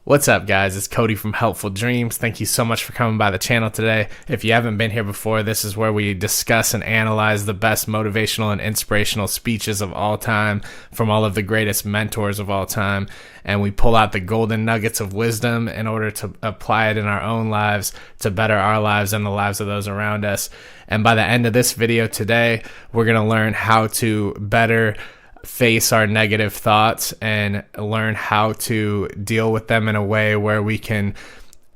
What's up, guys? It's Cody from Helpful Dreams. Thank you so much for coming by the channel today. If you haven't been here before, this is where we discuss and analyze the best motivational and inspirational speeches of all time from all of the greatest mentors of all time. And we pull out the golden nuggets of wisdom in order to apply it in our own lives to better our lives and the lives of those around us. And by the end of this video today, we're going to learn how to better face our negative thoughts and learn how to deal with them in a way where we can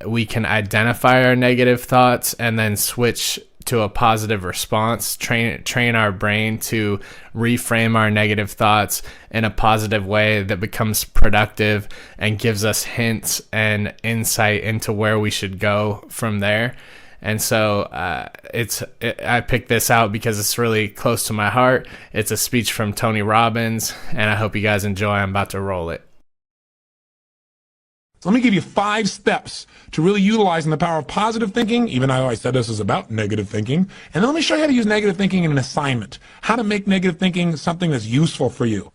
identify our negative thoughts and then switch to a positive response, train our brain to reframe our negative thoughts in a positive way that becomes productive and gives us hints and insight into where we should go from there. And so I picked this out because it's really close to my heart. It's a speech from Tony Robbins, and I hope you guys enjoy. I'm about to roll it. So let me give you 5 steps to really utilizing the power of positive thinking, even though I said this is about negative thinking. And then let me show you how to use negative thinking in an assignment, how to make negative thinking something that's useful for you.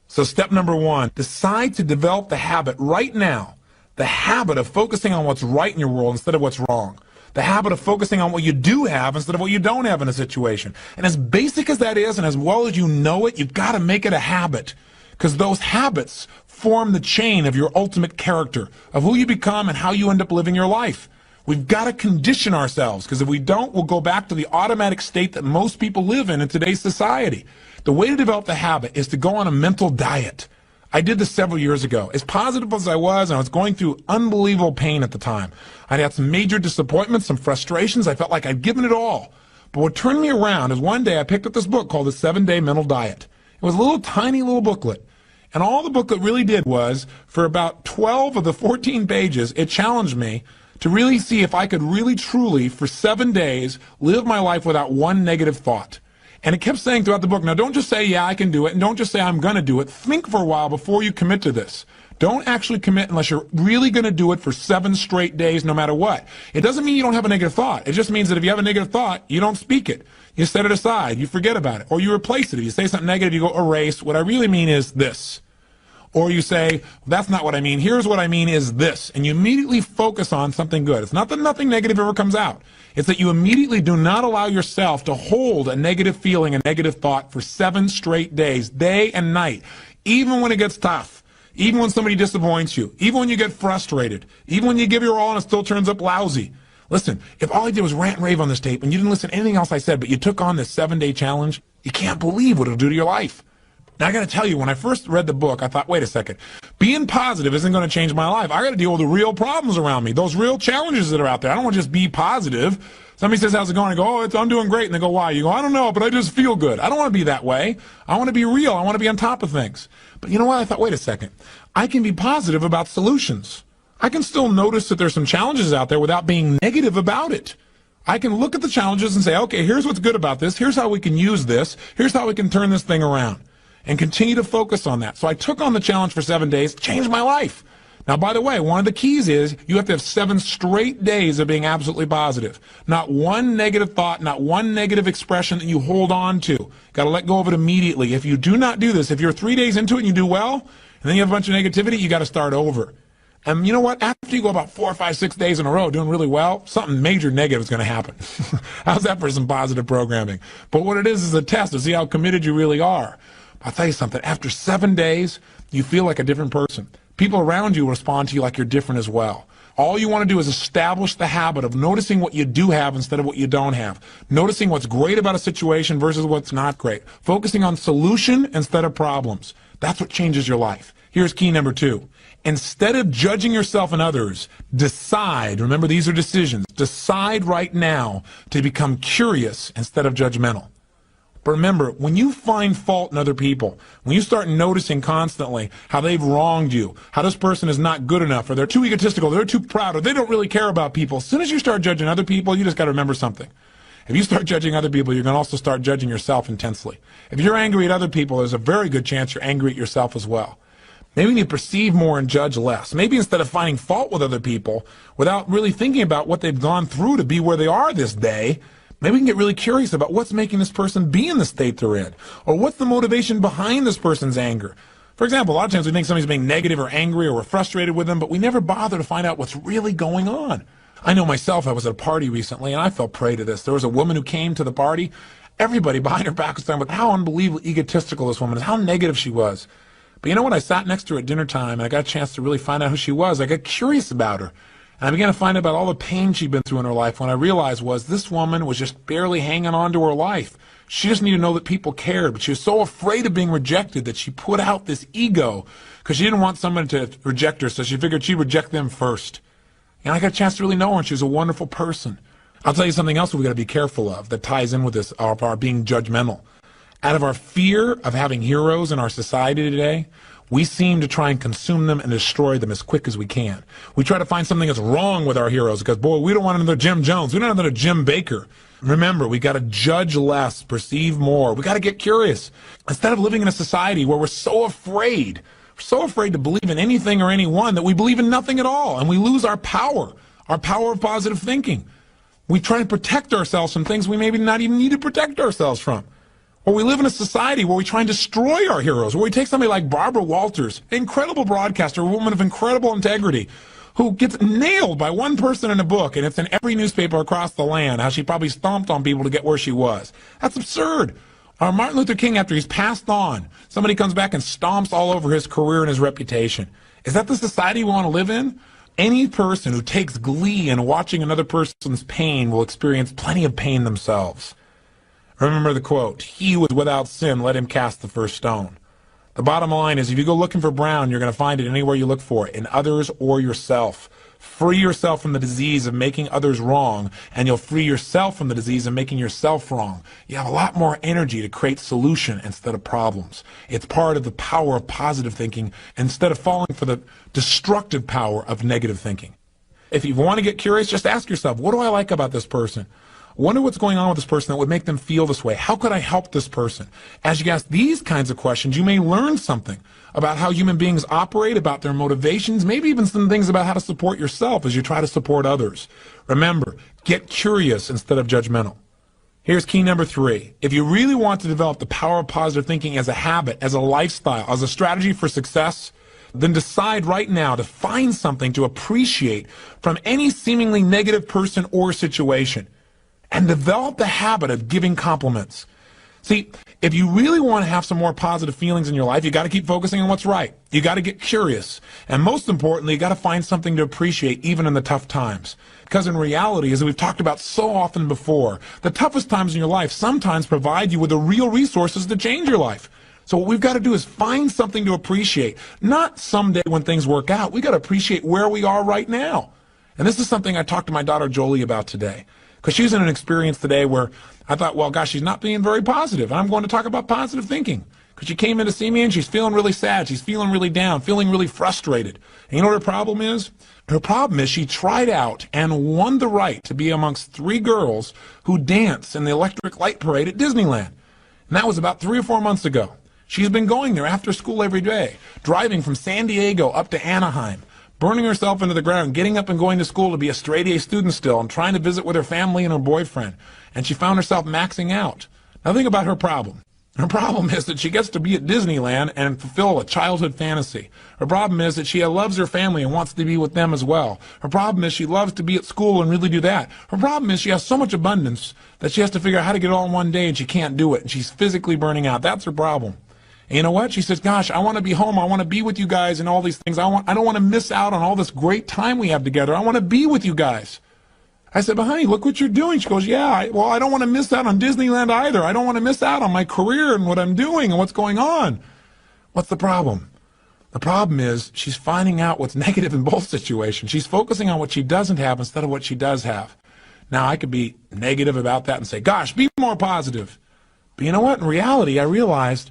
So step number 1, decide to develop the habit right now, the habit of focusing on what's right in your world instead of what's wrong. The habit of focusing on what you do have instead of what you don't have in a situation. And as basic as that is, and as well as you know it, you've got to make it a habit. Because those habits form the chain of your ultimate character, of who you become and how you end up living your life. We've got to condition ourselves, because if we don't, we'll go back to the automatic state that most people live in today's society. The way to develop the habit is to go on a mental diet. I did this several years ago. As positive as I was going through unbelievable pain at the time. I'd had some major disappointments, some frustrations. I felt like I'd given it all. But what turned me around is one day I picked up this book called The 7-Day Mental Diet. It was a little tiny little booklet. And all the booklet really did was, for about 12 of the 14 pages, it challenged me to really see if I could really truly, for 7 days, live my life without one negative thought. And it kept saying throughout the book, now don't just say, yeah, I can do it, and don't just say, I'm going to do it. Think for a while before you commit to this. Don't actually commit unless you're really going to do it for 7 straight days, no matter what. It doesn't mean you don't have a negative thought. It just means that if you have a negative thought, you don't speak it. You set it aside. You forget about it. Or you replace it. If you say something negative, you go erase. What I really mean is this. Or you say, that's not what I mean. Here's what I mean is this. And you immediately focus on something good. It's not that nothing negative ever comes out. It's that you immediately do not allow yourself to hold a negative feeling, a negative thought for 7 straight days, day and night. Even when it gets tough. Even when somebody disappoints you. Even when you get frustrated. Even when you give your all and it still turns up lousy. Listen, if all I did was rant and rave on this tape and you didn't listen to anything else I said, but you took on this 7-day challenge, you can't believe what it'll do to your life. Now, I got to tell you, when I first read the book, I thought, wait a second. Being positive isn't going to change my life. I got to deal with the real problems around me, those real challenges that are out there. I don't want to just be positive. Somebody says, how's it going? I go, I'm doing great. And they go, why? You go, I don't know, but I just feel good. I don't want to be that way. I want to be real. I want to be on top of things. But you know what? I thought, wait a second. I can be positive about solutions. I can still notice that there's some challenges out there without being negative about it. I can look at the challenges and say, okay, here's what's good about this. Here's how we can use this. Here's how we can turn this thing around. And continue to focus on that. So I took on the challenge for 7 days, changed my life. Now, by the way, one of the keys is you have to have 7 straight days of being absolutely positive. Not one negative thought, not one negative expression that you hold on to. Got to let go of it immediately. If you do not do this, if you're 3 days into it and you do well, and then you have a bunch of negativity, you got to start over. And you know what? After you go about 4 or 5, 6 days in a row doing really well, something major negative is going to happen. How's that for some positive programming? But what it is a test to see how committed you really are. I'll tell you something, after 7 days, you feel like a different person. People around you respond to you like you're different as well. All you want to do is establish the habit of noticing what you do have instead of what you don't have. Noticing what's great about a situation versus what's not great. Focusing on solution instead of problems. That's what changes your life. Here's key number 2. Instead of judging yourself and others, decide, remember these are decisions, decide right now to become curious instead of judgmental. But remember, when you find fault in other people, when you start noticing constantly how they've wronged you, how this person is not good enough, or they're too egotistical, they're too proud, or they don't really care about people, as soon as you start judging other people, you just got to remember something. If you start judging other people, you're going to also start judging yourself intensely. If you're angry at other people, there's a very good chance you're angry at yourself as well. Maybe you perceive more and judge less. Maybe instead of finding fault with other people, without really thinking about what they've gone through to be where they are this day, maybe we can get really curious about what's making this person be in the state they're in, or what's the motivation behind this person's anger. For example, a lot of times we think somebody's being negative or angry or we're frustrated with them, but we never bother to find out what's really going on. I know myself, I was at a party recently and I fell prey to this. There was a woman who came to the party. Everybody behind her back was talking about how unbelievably egotistical this woman is, how negative she was. But you know what? I sat next to her at dinner time and I got a chance to really find out who she was. I got curious about her. And I began to find out about all the pain she'd been through in her life. When I realized was this woman was just barely hanging on to her life. She just needed to know that people cared, but she was so afraid of being rejected that she put out this ego because she didn't want someone to reject her, so she figured she'd reject them first. And I got a chance to really know her, and she was a wonderful person. I'll tell you something else we've got to be careful of that ties in with this, our being judgmental. Out of our fear of having heroes in our society today, we seem to try and consume them and destroy them as quick as we can. We try to find something that's wrong with our heroes because, boy, we don't want another Jim Jones. We don't want another Jim Baker. Remember, we got to judge less, perceive more. We got to get curious. Instead of living in a society where we're so afraid to believe in anything or anyone that we believe in nothing at all, and we lose our power of positive thinking. We try to protect ourselves from things we maybe not even need to protect ourselves from. Or we live in a society where we try and destroy our heroes, where we take somebody like Barbara Walters, an incredible broadcaster, a woman of incredible integrity, who gets nailed by one person in a book, and it's in every newspaper across the land, how she probably stomped on people to get where she was. That's absurd. Or Martin Luther King, after he's passed on, somebody comes back and stomps all over his career and his reputation. Is that the society we want to live in? Any person who takes glee in watching another person's pain will experience plenty of pain themselves. Remember the quote, "He who is without sin, let him cast the first stone." The bottom line is if you go looking for brown, you're going to find it anywhere you look for it, in others or yourself. Free yourself from the disease of making others wrong, and you'll free yourself from the disease of making yourself wrong. You have a lot more energy to create solution instead of problems. It's part of the power of positive thinking instead of falling for the destructive power of negative thinking. If you want to get curious, just ask yourself, what do I like about this person? Wonder what's going on with this person that would make them feel this way. How could I help this person? As you ask these kinds of questions, you may learn something about how human beings operate, about their motivations, maybe even some things about how to support yourself as you try to support others. Remember, get curious instead of judgmental. Here's key number 3. If you really want to develop the power of positive thinking as a habit, as a lifestyle, as a strategy for success, then decide right now to find something to appreciate from any seemingly negative person or situation. And develop the habit of giving compliments. See, if you really want to have some more positive feelings in your life, you got to keep focusing on what's right. You got to get curious. And most importantly, you got to find something to appreciate even in the tough times. Because in reality, as we've talked about so often before, the toughest times in your life sometimes provide you with the real resources to change your life. So what we've got to do is find something to appreciate. Not someday when things work out. We got to appreciate where we are right now. And this is something I talked to my daughter Jolie about today. Because she's in an experience today where I thought, well, gosh, she's not being very positive. And I'm going to talk about positive thinking. Because she came in to see me and she's feeling really sad. She's feeling really down, feeling really frustrated. And you know what her problem is? Her problem is she tried out and won the right to be amongst 3 girls who dance in the electric light parade at Disneyland. And that was about 3 or 4 months ago. She's been going there after school every day, driving from San Diego up to Anaheim, burning herself into the ground, getting up and going to school to be a straight-A student still and trying to visit with her family and her boyfriend. And she found herself maxing out. Now think about her problem. Her problem is that she gets to be at Disneyland and fulfill a childhood fantasy. Her problem is that she loves her family and wants to be with them as well. Her problem is she loves to be at school and really do that. Her problem is she has so much abundance that she has to figure out how to get it all in one day and she can't do it. And she's physically burning out. That's her problem. And you know what? She says, gosh, I want to be home. I want to be with you guys and all these things. I don't want to miss out on all this great time we have together. I want to be with you guys. I said, but honey, look what you're doing. She goes, yeah, I don't want to miss out on Disneyland either. I don't want to miss out on my career and what I'm doing and what's going on. What's the problem? The problem is she's finding out what's negative in both situations. She's focusing on what she doesn't have instead of what she does have. Now, I could be negative about that and say, gosh, be more positive. But you know what? In reality, I realized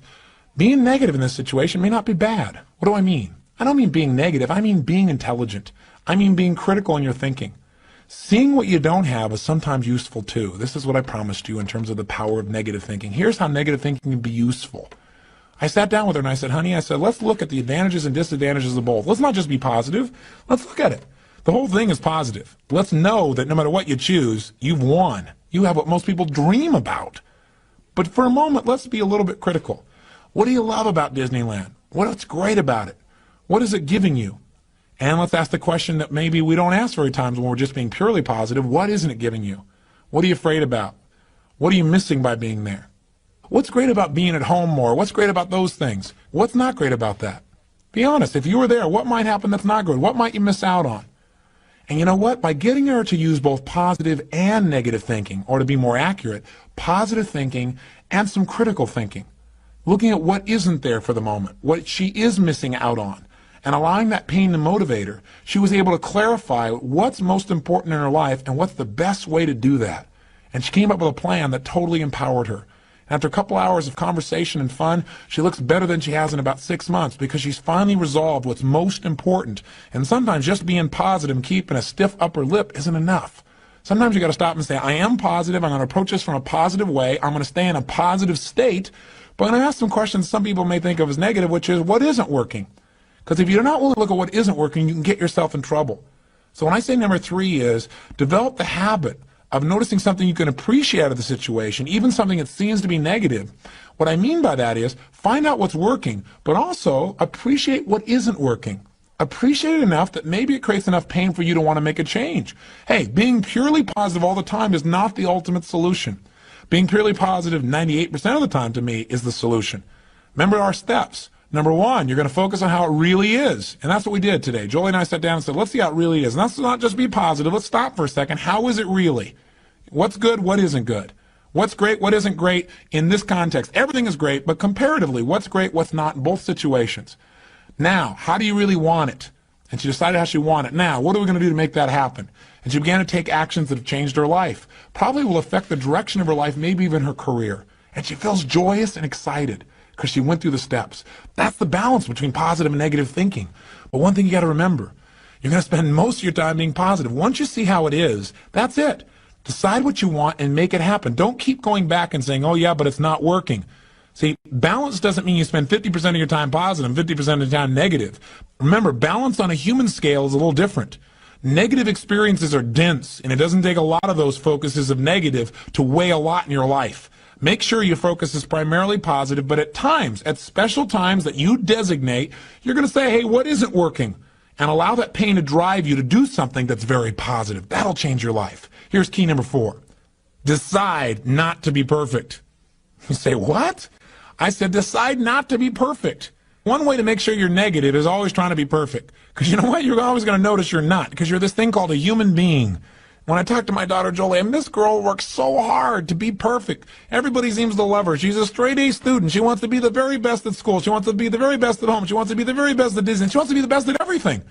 being negative in this situation may not be bad. What do I mean? I don't mean being negative. I mean being intelligent. I mean being critical in your thinking. Seeing what you don't have is sometimes useful too. This is what I promised you in terms of the power of negative thinking. Here's how negative thinking can be useful. I sat down with her and I said, honey, let's look at the advantages and disadvantages of both. Let's not just be positive. Let's look at it. The whole thing is positive. Let's know that no matter what you choose, you've won. You have what most people dream about. But for a moment, let's be a little bit critical. What do you love about Disneyland? What's great about it? What is it giving you? And let's ask the question that maybe we don't ask very times when we're just being purely positive. What isn't it giving you? What are you afraid about? What are you missing by being there? What's great about being at home more? What's great about those things? What's not great about that? Be honest. If you were there, what might happen that's not good? What might you miss out on? And you know what? By getting her to use both positive and negative thinking, or to be more accurate, positive thinking and some critical thinking, looking at what isn't there for the moment, what she is missing out on, and allowing that pain to motivate her, she was able to clarify what's most important in her life and what's the best way to do that. And she came up with a plan that totally empowered her. After a couple hours of conversation and fun, she looks better than she has in about 6 months because she's finally resolved what's most important. And sometimes just being positive and keeping a stiff upper lip isn't enough. Sometimes you got to stop and say, I am positive. I'm going to approach this from a positive way. I'm going to stay in a positive state. But I'm going to ask some questions some people may think of as negative, which is, what isn't working? Because if you're not willing to look at what isn't working, you can get yourself in trouble. So when I say number 3 is, develop the habit of noticing something you can appreciate out of the situation, even something that seems to be negative. What I mean by that is, find out what's working, but also appreciate what isn't working. Appreciate it enough that maybe it creates enough pain for you to want to make a change. Hey, being purely positive all the time is not the ultimate solution. Being purely positive 98% of the time, to me, is the solution. Remember our steps. Number 1, you're going to focus on how it really is. And that's what we did today. Jolie and I sat down and said, let's see how it really is. And let's not just be positive. Let's stop for a second. How is it really? What's good? What isn't good? What's great? What isn't great in this context? Everything is great, but comparatively, what's great? What's not in both situations? Now, how do you really want it? And she decided how she wanted it. Now, what are we going to do to make that happen? And she began to take actions that have changed her life. Probably will affect the direction of her life, maybe even her career. And she feels joyous and excited because she went through the steps. That's the balance between positive and negative thinking. But one thing you got to remember, you're going to spend most of your time being positive. Once you see how it is, that's it. Decide what you want and make it happen. Don't keep going back and saying, oh yeah, but it's not working. See, balance doesn't mean you spend 50% of your time positive and 50% of the time negative. Remember, balance on a human scale is a little different. Negative experiences are dense, and it doesn't take a lot of those focuses of negative to weigh a lot in your life. Make sure your focus is primarily positive, but at times, at special times that you designate, you're going to say, hey, what isn't working? And allow that pain to drive you to do something that's very positive. That'll change your life. Here's key number 4. Decide not to be perfect. You say, what? I said, decide not to be perfect. One way to make sure you're negative is always trying to be perfect. Because you know what? You're always going to notice you're not. Because you're this thing called a human being. When I talk to my daughter Jolie, and this girl works so hard to be perfect. Everybody seems to love her. She's a straight A student. She wants to be the very best at school. She wants to be the very best at home. She wants to be the very best at Disney. She wants to be the best at everything.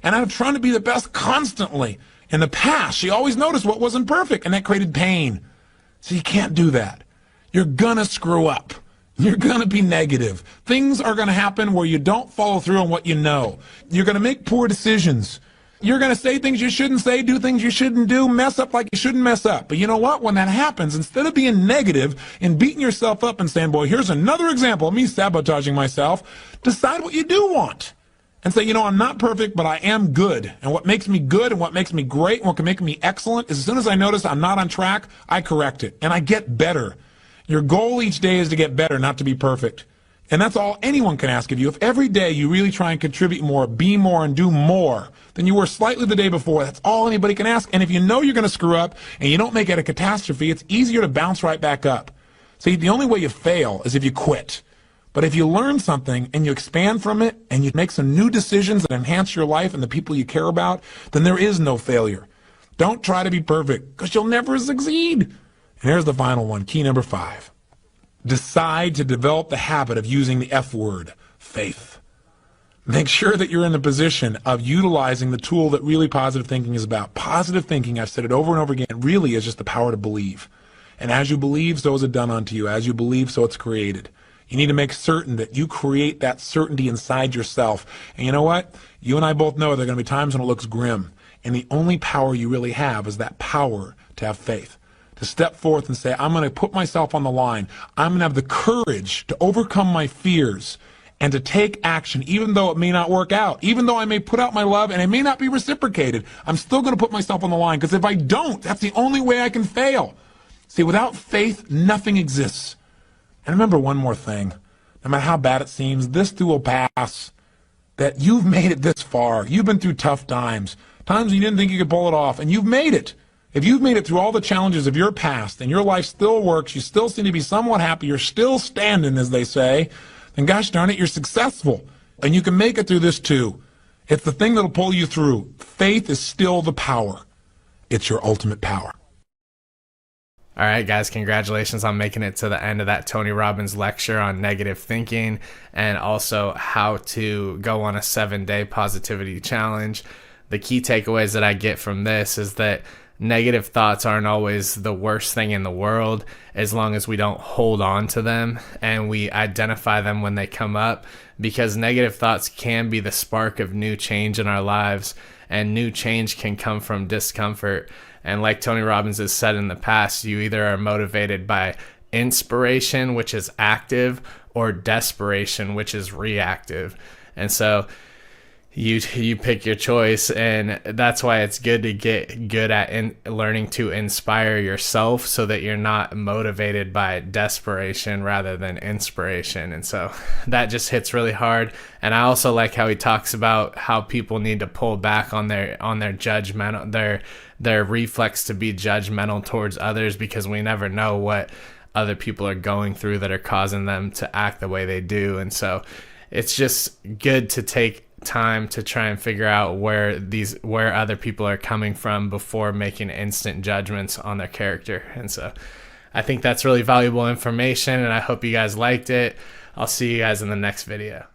And I'm trying to be the best constantly. In the past, she always noticed what wasn't perfect, and that created pain. So you can't do that. You're going to screw up. You're going to be negative. Things are going to happen where you don't follow through on what you know. You're going to make poor decisions. You're going to say things you shouldn't say, do things you shouldn't do, mess up like you shouldn't mess up. But you know what? When that happens, instead of being negative and beating yourself up and saying, boy, here's another example of me sabotaging myself, decide what you do want. And say, you know, I'm not perfect, but I am good. And what makes me good and what makes me great and what can make me excellent is as soon as I notice I'm not on track, I correct it. And I get better. Your goal each day is to get better, not to be perfect. And that's all anyone can ask of you. If every day you really try and contribute more, be more, and do more than you were slightly the day before, that's all anybody can ask. And if you know you're going to screw up and you don't make it a catastrophe, it's easier to bounce right back up. See, the only way you fail is if you quit. But if you learn something and you expand from it and you make some new decisions that enhance your life and the people you care about, then there is no failure. Don't try to be perfect because you'll never succeed. And here's the final one, key number 5. Decide to develop the habit of using the F word, faith. Make sure that you're in the position of utilizing the tool that really positive thinking is about. Positive thinking, I've said it over and over again, really is just the power to believe. And as you believe, so is it done unto you. As you believe, so it's created. You need to make certain that you create that certainty inside yourself. And you know what? You and I both know there are going to be times when it looks grim. And the only power you really have is that power to have faith. To step forth and say, I'm going to put myself on the line. I'm going to have the courage to overcome my fears and to take action, even though it may not work out. Even though I may put out my love and it may not be reciprocated, I'm still going to put myself on the line. Because if I don't, that's the only way I can fail. See, without faith, nothing exists. And remember one more thing. no matter how bad it seems, this too will pass. That you've made it this far. You've been through tough times, times when you didn't think you could pull it off, and you've made it. If you've made it through all the challenges of your past and your life still works, you still seem to be somewhat happy, you're still standing, as they say, then gosh darn it, you're successful. And you can make it through this too. It's the thing that'll pull you through. Faith is still the power. It's your ultimate power. All right, guys, congratulations on making it to the end of that Tony Robbins lecture on negative thinking and also how to go on a 7-day positivity challenge. The key takeaways that I get from this is that negative thoughts aren't always the worst thing in the world as long as we don't hold on to them and we identify them when they come up, because negative thoughts can be the spark of new change in our lives, and new change can come from discomfort. And like Tony Robbins has said in the past, you either are motivated by inspiration, which is active, or desperation, which is reactive. And so you pick your choice, and that's why it's good to get good at learning to inspire yourself so that you're not motivated by desperation rather than inspiration. And so that just hits really hard. And I also like how he talks about how people need to pull back on their judgmental, their reflex to be judgmental towards others, because we never know what other people are going through that are causing them to act the way they do. And so it's just good to take time to try and figure out where other people are coming from before making instant judgments on their character. And so I think that's really valuable information, and I hope you guys liked it. I'll see you guys in the next video.